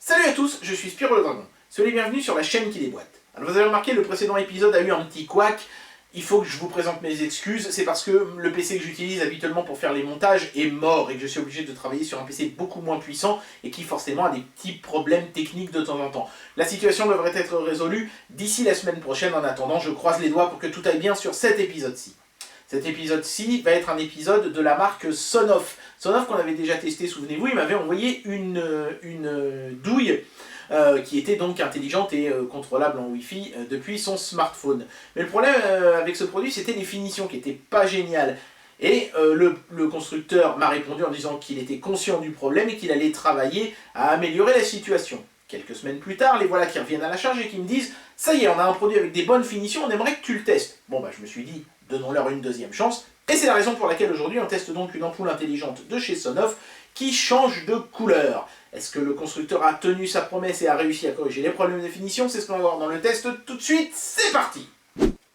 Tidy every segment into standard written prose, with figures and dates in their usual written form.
Salut à tous, je suis Spyro le Dragon. Soyez les bienvenus sur la chaîne qui déboîte. Alors vous avez remarqué, le précédent épisode a eu un petit couac. Il faut que je vous présente mes excuses, c'est parce que le PC que j'utilise habituellement pour faire les montages est mort et que je suis obligé de travailler sur un PC beaucoup moins puissant et qui forcément a des petits problèmes techniques de temps en temps. La situation devrait être résolue d'ici la semaine prochaine. En attendant, je croise les doigts pour que tout aille bien sur cet épisode-ci. Cet épisode-ci va être un épisode de la marque Sonoff. Sonoff qu'on avait déjà testé, souvenez-vous, il m'avait envoyé une douille qui était donc intelligente et contrôlable en Wi-Fi depuis son smartphone. Mais le problème avec ce produit, c'était les finitions qui n'étaient pas géniales. Et le constructeur m'a répondu en disant qu'il était conscient du problème et qu'il allait travailler à améliorer la situation. Quelques semaines plus tard, les voilà qui reviennent à la charge et qui me disent « Ça y est, on a un produit avec des bonnes finitions, on aimerait que tu le testes. » Bon bah je me suis dit, donnons-leur une deuxième chance. Et c'est la raison pour laquelle aujourd'hui on teste donc une ampoule intelligente de chez Sonoff qui change de couleur. Est-ce que le constructeur a tenu sa promesse et a réussi à corriger les problèmes de finition? C'est ce qu'on va voir dans le test tout de suite, c'est parti!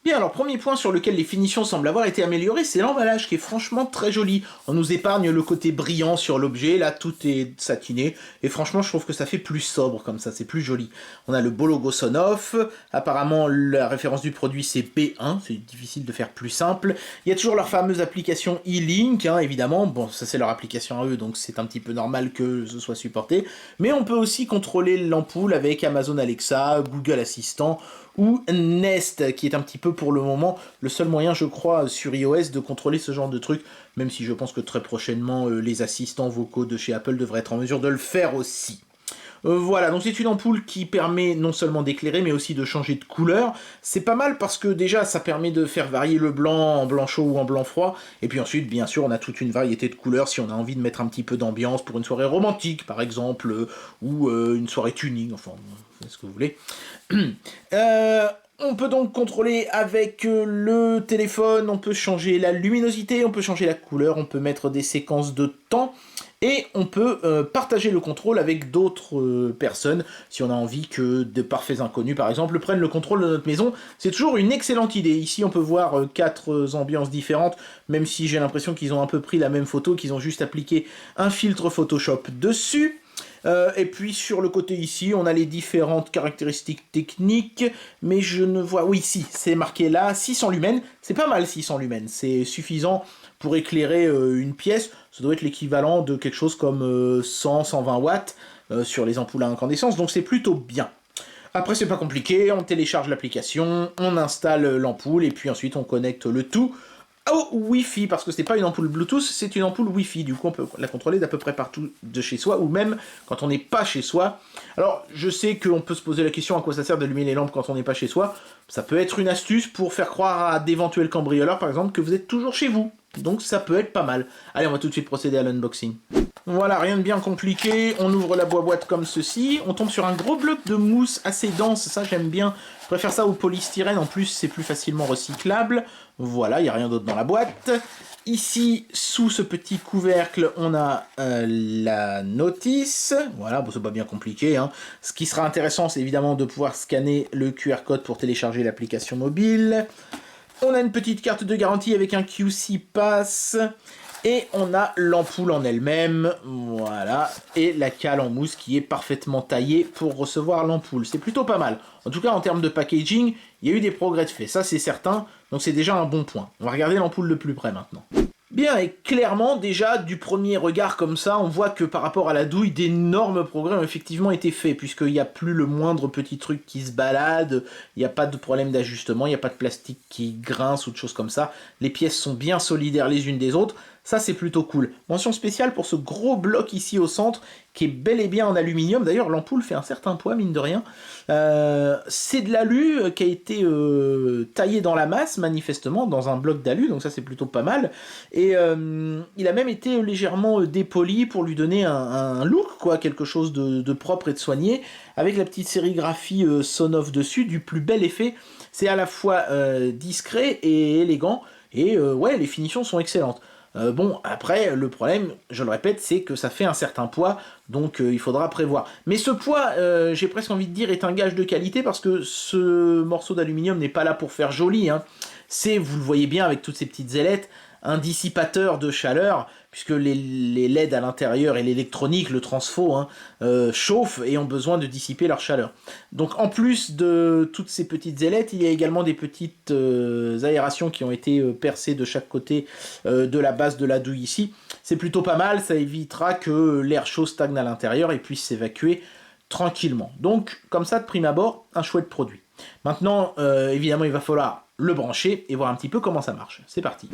Bien, alors premier point sur lequel les finitions semblent avoir été améliorées, c'est l'emballage qui est franchement très joli. On nous épargne le côté brillant sur l'objet, là tout est satiné, et franchement je trouve que ça fait plus sobre comme ça, c'est plus joli. On a le beau logo Sonoff, apparemment la référence du produit c'est B1, c'est difficile de faire plus simple. Il y a toujours leur fameuse application e-Link, hein, évidemment, bon ça c'est leur application à eux, donc c'est un petit peu normal que ce soit supporté. Mais on peut aussi contrôler l'ampoule avec Amazon Alexa, Google Assistant, ou Nest, qui est un petit peu pour le moment le seul moyen, je crois, sur iOS de contrôler ce genre de truc, même si je pense que très prochainement, les assistants vocaux de chez Apple devraient être en mesure de le faire aussi. Voilà, donc c'est une ampoule qui permet non seulement d'éclairer, mais aussi de changer de couleur. C'est pas mal parce que déjà, ça permet de faire varier le blanc en blanc chaud ou en blanc froid. Et puis ensuite, bien sûr, on a toute une variété de couleurs si on a envie de mettre un petit peu d'ambiance pour une soirée romantique, par exemple, ou une soirée tuning, enfin, c'est ce que vous voulez. On peut donc contrôler avec le téléphone, on peut changer la luminosité, on peut changer la couleur, on peut mettre des séquences de temps, et on peut partager le contrôle avec d'autres personnes, si on a envie que de parfaits inconnus, par exemple, prennent le contrôle de notre maison. C'est toujours une excellente idée. Ici, on peut voir 4 ambiances différentes, même si j'ai l'impression qu'ils ont un peu pris la même photo, qu'ils ont juste appliqué un filtre Photoshop dessus. Et puis sur le côté ici, on a les différentes caractéristiques techniques, mais je ne vois... Oui, si, c'est marqué là, 600 lumens, c'est pas mal 600 lumens, c'est suffisant pour éclairer une pièce, ça doit être l'équivalent de quelque chose comme 100-120 watts sur les ampoules à incandescence, donc c'est plutôt bien. Après c'est pas compliqué, on télécharge l'application, on installe l'ampoule, et puis ensuite on connecte le tout au Wi-Fi, parce que c'est pas une ampoule Bluetooth, c'est une ampoule Wi-Fi, du coup on peut la contrôler d'à peu près partout de chez soi, ou même quand on n'est pas chez soi. Alors, je sais qu'on peut se poser la question à quoi ça sert d'allumer les lampes quand on n'est pas chez soi. Ça peut être une astuce pour faire croire à d'éventuels cambrioleurs, par exemple, que vous êtes toujours chez vous. Donc ça peut être pas mal. Allez, on va tout de suite procéder à l'unboxing. Voilà, rien de bien compliqué, on ouvre la boîte comme ceci, on tombe sur un gros bloc de mousse assez dense, ça j'aime bien, je préfère ça au polystyrène, en plus c'est plus facilement recyclable. Voilà, il n'y a rien d'autre dans la boîte. Ici, sous ce petit couvercle, on a la notice, voilà, bon c'est pas bien compliqué, hein. Ce qui sera intéressant, c'est évidemment de pouvoir scanner le QR code pour télécharger l'application mobile. On a une petite carte de garantie avec un QC Pass. Et on a l'ampoule en elle-même, voilà, et la cale en mousse qui est parfaitement taillée pour recevoir l'ampoule. C'est plutôt pas mal. En tout cas, en termes de packaging, il y a eu des progrès de fait, ça c'est certain, donc c'est déjà un bon point. On va regarder l'ampoule de plus près maintenant. Bien, et clairement, déjà, du premier regard comme ça, on voit que par rapport à la douille, d'énormes progrès ont effectivement été faits, puisqu'il n'y a plus le moindre petit truc qui se balade, il n'y a pas de problème d'ajustement, il n'y a pas de plastique qui grince ou de choses comme ça. Les pièces sont bien solidaires les unes des autres, ça c'est plutôt cool. Mention spéciale pour ce gros bloc ici au centre, qui est bel et bien en aluminium. D'ailleurs, l'ampoule fait un certain poids, mine de rien. C'est de l'alu qui a été taillé dans la masse, manifestement, dans un bloc d'alu, donc ça c'est plutôt pas mal. Et il a même été légèrement dépoli pour lui donner un look, quoi, quelque chose de propre et de soigné, avec la petite sérigraphie Sonoff dessus, du plus bel effet. C'est à la fois discret et élégant, et ouais, les finitions sont excellentes. Bon, après, le problème, je le répète, c'est que ça fait un certain poids, donc il faudra prévoir. Mais ce poids, j'ai presque envie de dire, est un gage de qualité, parce que ce morceau d'aluminium n'est pas là pour faire joli, hein. C'est, vous le voyez bien avec toutes ces petites ailettes, un dissipateur de chaleur, puisque les LED à l'intérieur et l'électronique, le transfo, hein, chauffent et ont besoin de dissiper leur chaleur. Donc en plus de toutes ces petites ailettes, il y a également des petites aérations qui ont été percées de chaque côté de la base de la douille ici. C'est plutôt pas mal, ça évitera que l'air chaud stagne à l'intérieur et puisse s'évacuer tranquillement. Donc comme ça, de prime abord, un chouette produit. Maintenant, évidemment, il va falloir le brancher et voir un petit peu comment ça marche. C'est parti.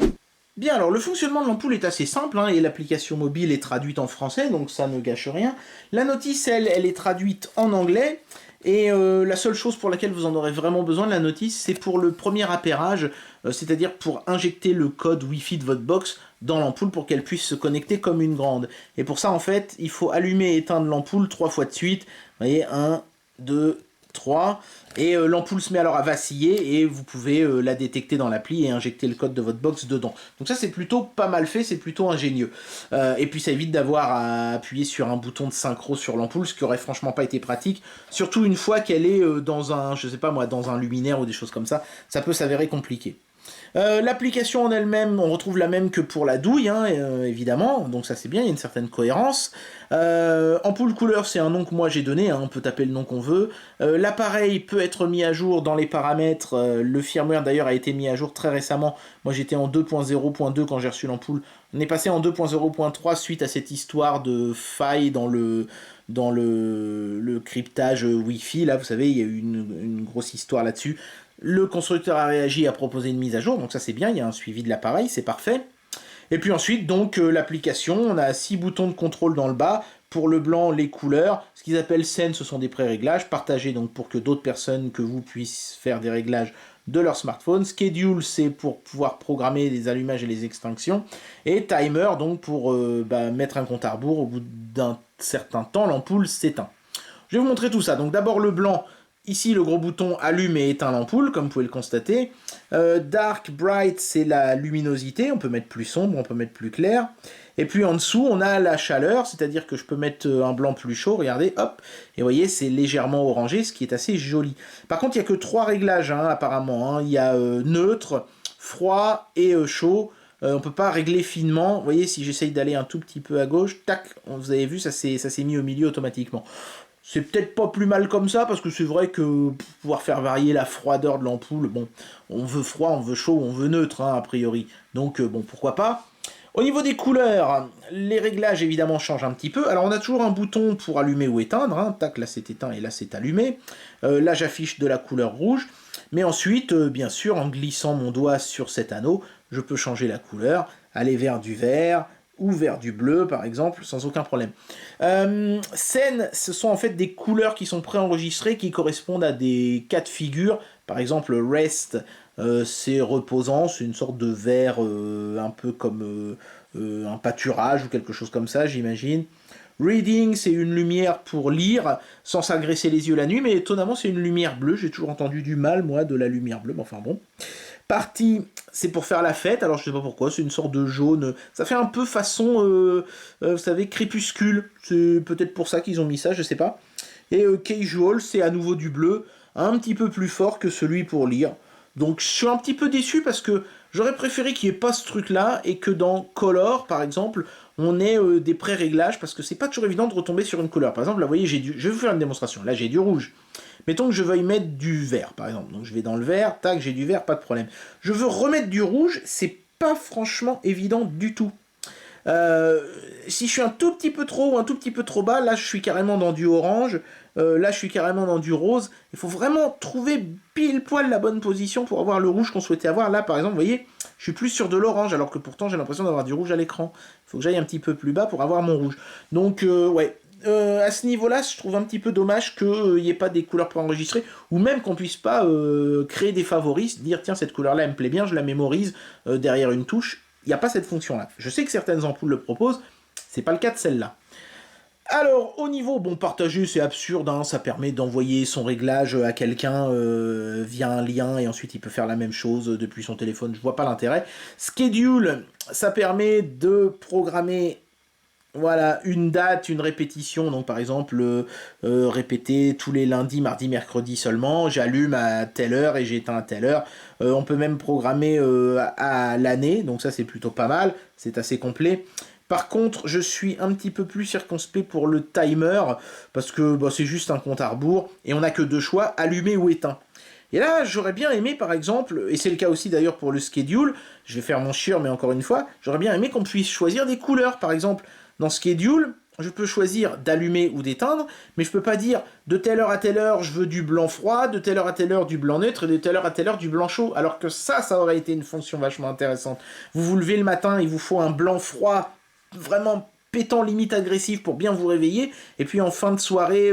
Bien, alors le fonctionnement de l'ampoule est assez simple, hein, et l'application mobile est traduite en français, donc ça ne gâche rien. La notice, elle est traduite en anglais, et la seule chose pour laquelle vous en aurez vraiment besoin de la notice, c'est pour le premier appairage, c'est-à-dire pour injecter le code Wi-Fi de votre box dans l'ampoule pour qu'elle puisse se connecter comme une grande. Et pour ça, en fait, il faut allumer et éteindre l'ampoule 3 fois de suite. Vous voyez, 1, 2, 3, et l'ampoule se met alors à vaciller et vous pouvez la détecter dans l'appli et injecter le code de votre box dedans. Donc ça c'est plutôt pas mal fait, c'est plutôt ingénieux. Et puis ça évite d'avoir à appuyer sur un bouton de synchro sur l'ampoule, ce qui aurait franchement pas été pratique, surtout une fois qu'elle est dans un, je sais pas moi, dans un luminaire ou des choses comme ça peut s'avérer compliqué. L'application en elle-même, on retrouve la même que pour la douille, hein, évidemment, donc ça c'est bien, il y a une certaine cohérence. Ampoule couleur, c'est un nom que moi j'ai donné, hein, on peut taper le nom qu'on veut. L'appareil peut être mis à jour dans les paramètres, le firmware d'ailleurs a été mis à jour très récemment. Moi j'étais en 2.0.2 quand j'ai reçu l'ampoule. On est passé en 2.0.3 suite à cette histoire de faille dans le cryptage Wi-Fi, là vous savez, il y a eu une grosse histoire là-dessus. Le constructeur a réagi et a proposé une mise à jour, donc ça c'est bien, il y a un suivi de l'appareil, c'est parfait. Et puis ensuite, donc l'application, on a 6 boutons de contrôle dans le bas. Pour le blanc, les couleurs. Ce qu'ils appellent scène, ce sont des pré-réglages, partagés donc pour que d'autres personnes que vous puissent faire des réglages de leur smartphone. Schedule, c'est pour pouvoir programmer les allumages et les extinctions. Et timer, donc pour mettre un compte à rebours, au bout d'un certain temps, l'ampoule s'éteint. Je vais vous montrer tout ça. Donc d'abord le blanc. Ici, le gros bouton allume et éteint l'ampoule, comme vous pouvez le constater. Dark, bright, c'est la luminosité. On peut mettre plus sombre, on peut mettre plus clair. Et puis en dessous, on a la chaleur, c'est-à-dire que je peux mettre un blanc plus chaud, regardez, hop. Et vous voyez, c'est légèrement orangé, ce qui est assez joli. Par contre, il n'y a que 3 réglages, hein, apparemment. Hein. Il y a neutre, froid et chaud. On ne peut pas régler finement. Vous voyez, si j'essaye d'aller un tout petit peu à gauche, tac, vous avez vu, ça s'est mis au milieu automatiquement. C'est peut-être pas plus mal comme ça, parce que c'est vrai que pouvoir faire varier la froideur de l'ampoule, bon, on veut froid, on veut chaud, on veut neutre, hein, a priori. Donc, bon, pourquoi pas. Au niveau des couleurs, les réglages, évidemment, changent un petit peu. Alors, on a toujours un bouton pour allumer ou éteindre, hein. Tac, là, c'est éteint et là, c'est allumé. Là, j'affiche de la couleur rouge. Mais ensuite, bien sûr, en glissant mon doigt sur cet anneau, je peux changer la couleur, aller vers du vert, ou vers du bleu par exemple, sans aucun problème. Scène, ce sont en fait des couleurs qui sont préenregistrées, qui correspondent à des cas de figure. Par exemple, rest, c'est reposant, c'est une sorte de vert un peu comme un pâturage ou quelque chose comme ça, j'imagine. Reading, c'est une lumière pour lire, sans s'agresser les yeux la nuit, mais étonnamment, c'est une lumière bleue. J'ai toujours entendu du mal, moi, de la lumière bleue, mais enfin bon. Party, c'est pour faire la fête, alors je sais pas pourquoi, c'est une sorte de jaune, ça fait un peu façon, vous savez, crépuscule, c'est peut-être pour ça qu'ils ont mis ça, je sais pas. Et casual, c'est à nouveau du bleu, un petit peu plus fort que celui pour lire. Donc je suis un petit peu déçu parce que j'aurais préféré qu'il n'y ait pas ce truc-là, et que dans Color, par exemple, on ait des pré-réglages, parce que c'est pas toujours évident de retomber sur une couleur. Par exemple, là, vous voyez, je vais vous faire une démonstration, là j'ai du rouge. Mettons que je veuille mettre du vert, par exemple. Donc je vais dans le vert, tac, j'ai du vert, pas de problème. Je veux remettre du rouge, c'est pas franchement évident du tout. Si je suis un tout petit peu trop ou un tout petit peu trop bas, là je suis carrément dans du orange, là je suis carrément dans du rose. Il faut vraiment trouver pile poil la bonne position pour avoir le rouge qu'on souhaitait avoir. Là par exemple, vous voyez, je suis plus sur de l'orange, alors que pourtant j'ai l'impression d'avoir du rouge à l'écran. Il faut que j'aille un petit peu plus bas pour avoir mon rouge. Donc ouais. À ce niveau-là, je trouve un petit peu dommage qu'il n'y ait pas des couleurs préenregistrées, ou même qu'on puisse pas créer des favoris, dire tiens cette couleur-là elle me plaît bien, je la mémorise derrière une touche. Il n'y a pas cette fonction-là. Je sais que certaines ampoules le proposent, c'est pas le cas de celle-là. Alors, au niveau, bon, partager, c'est absurde, hein, ça permet d'envoyer son réglage à quelqu'un via un lien, et ensuite il peut faire la même chose depuis son téléphone, je vois pas l'intérêt. Schedule, ça permet de programmer Voilà, une date, une répétition, donc par exemple, répéter tous les lundis, mardis, mercredis seulement, j'allume à telle heure et j'éteins à telle heure. On peut même programmer à l'année, donc ça c'est plutôt pas mal, c'est assez complet. Par contre, je suis un petit peu plus circonspect pour le timer, parce que bah, c'est juste un compte à rebours, et on n'a que deux choix, allumer ou éteint. Et là, j'aurais bien aimé, par exemple, et c'est le cas aussi d'ailleurs pour le schedule, je vais faire mon chieur, mais encore une fois, j'aurais bien aimé qu'on puisse choisir des couleurs, par exemple. Dans schedule, je peux choisir d'allumer ou d'éteindre, mais je peux pas dire de telle heure à telle heure je veux du blanc froid, de telle heure à telle heure du blanc neutre, et de telle heure à telle heure du blanc chaud, alors que ça aurait été une fonction vachement intéressante. Vous vous levez le matin, il vous faut un blanc froid, vraiment pétant, limite agressif pour bien vous réveiller, et puis en fin de soirée,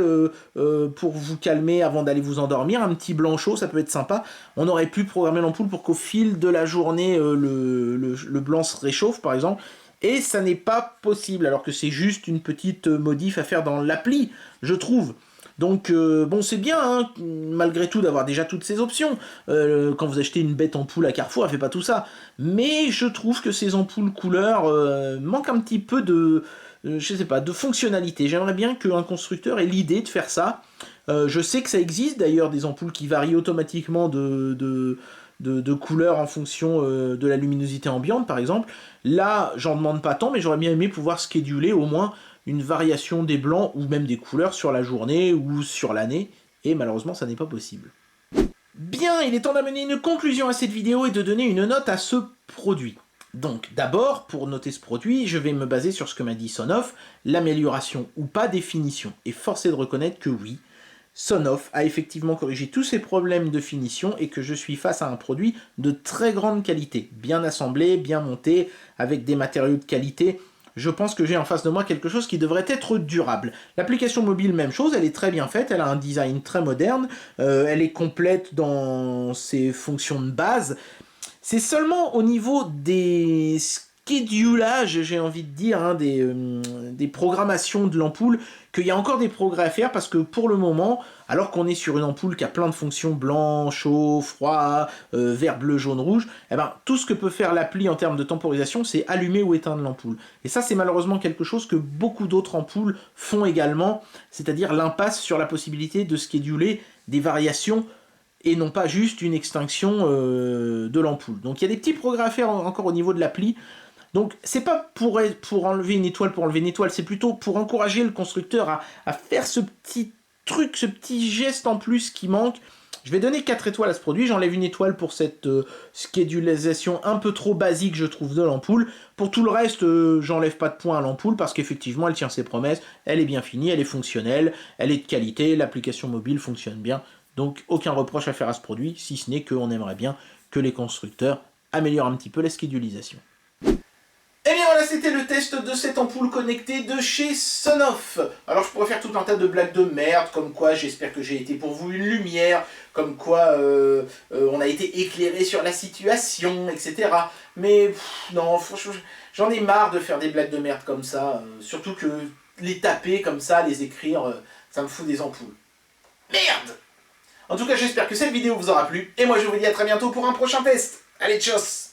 pour vous calmer avant d'aller vous endormir, un petit blanc chaud, ça peut être sympa. On aurait pu programmer l'ampoule pour qu'au fil de la journée, le blanc se réchauffe, par exemple, et ça n'est pas possible, alors que c'est juste une petite modif à faire dans l'appli, je trouve. Donc, bon, c'est bien, hein, malgré tout, d'avoir déjà toutes ces options. Quand vous achetez une bête ampoule à Carrefour, elle fait pas tout ça. Mais je trouve que ces ampoules couleurs manquent un petit peu je sais pas, de fonctionnalité. J'aimerais bien qu'un constructeur ait l'idée de faire ça. Je sais que ça existe d'ailleurs des ampoules qui varient automatiquement de couleur en fonction de la luminosité ambiante, par exemple. Là, j'en demande pas tant, mais j'aurais bien aimé pouvoir scheduler au moins une variation des blancs ou même des couleurs sur la journée ou sur l'année, et malheureusement, ça n'est pas possible. Bien, il est temps d'amener une conclusion à cette vidéo et de donner une note à ce produit. Donc, d'abord, pour noter ce produit, je vais me baser sur ce que m'a dit Sonoff, l'amélioration ou pas des finitions. Et force est de reconnaître que oui, Sonoff a effectivement corrigé tous ces problèmes de finition et que je suis face à un produit de très grande qualité, bien assemblé, bien monté, avec des matériaux de qualité. Je pense que j'ai en face de moi quelque chose qui devrait être durable. L'application mobile, même chose, elle est très bien faite, elle a un design très moderne, elle est complète dans ses fonctions de base. C'est seulement au niveau des schedulages, j'ai envie de dire, hein, des programmations de l'ampoule, qu'il y a encore des progrès à faire, parce que pour le moment, alors qu'on est sur une ampoule qui a plein de fonctions blanc, chaud, froid, vert, bleu, jaune, rouge, eh ben, tout ce que peut faire l'appli en termes de temporisation, c'est allumer ou éteindre l'ampoule. Et ça, c'est malheureusement quelque chose que beaucoup d'autres ampoules font également, c'est-à-dire l'impasse sur la possibilité de scheduler des variations et non pas juste une extinction de l'ampoule. Donc il y a des petits progrès à faire encore au niveau de l'appli. Donc c'est pas pour enlever une étoile pour enlever une étoile, c'est plutôt pour encourager le constructeur à faire ce petit truc, ce petit geste en plus qui manque. Je vais donner 4 étoiles à ce produit, j'enlève une étoile pour cette schedulisation un peu trop basique, je trouve, de l'ampoule. Pour tout le reste, j'enlève pas de points à l'ampoule parce qu'effectivement, elle tient ses promesses, elle est bien finie, elle est fonctionnelle, elle est de qualité, l'application mobile fonctionne bien. Donc aucun reproche à faire à ce produit, si ce n'est qu'on aimerait bien que les constructeurs améliorent un petit peu la schedulisation. Et bien voilà, c'était le test de cette ampoule connectée de chez Sonoff. Alors je pourrais faire tout un tas de blagues de merde, comme quoi j'espère que j'ai été pour vous une lumière, comme quoi on a été éclairé sur la situation, etc. Mais non, franchement, j'en ai marre de faire des blagues de merde comme ça, surtout que les taper comme ça, les écrire, ça me fout des ampoules. Merde! En tout cas, j'espère que cette vidéo vous aura plu, et moi je vous dis à très bientôt pour un prochain test. Allez, tchuss!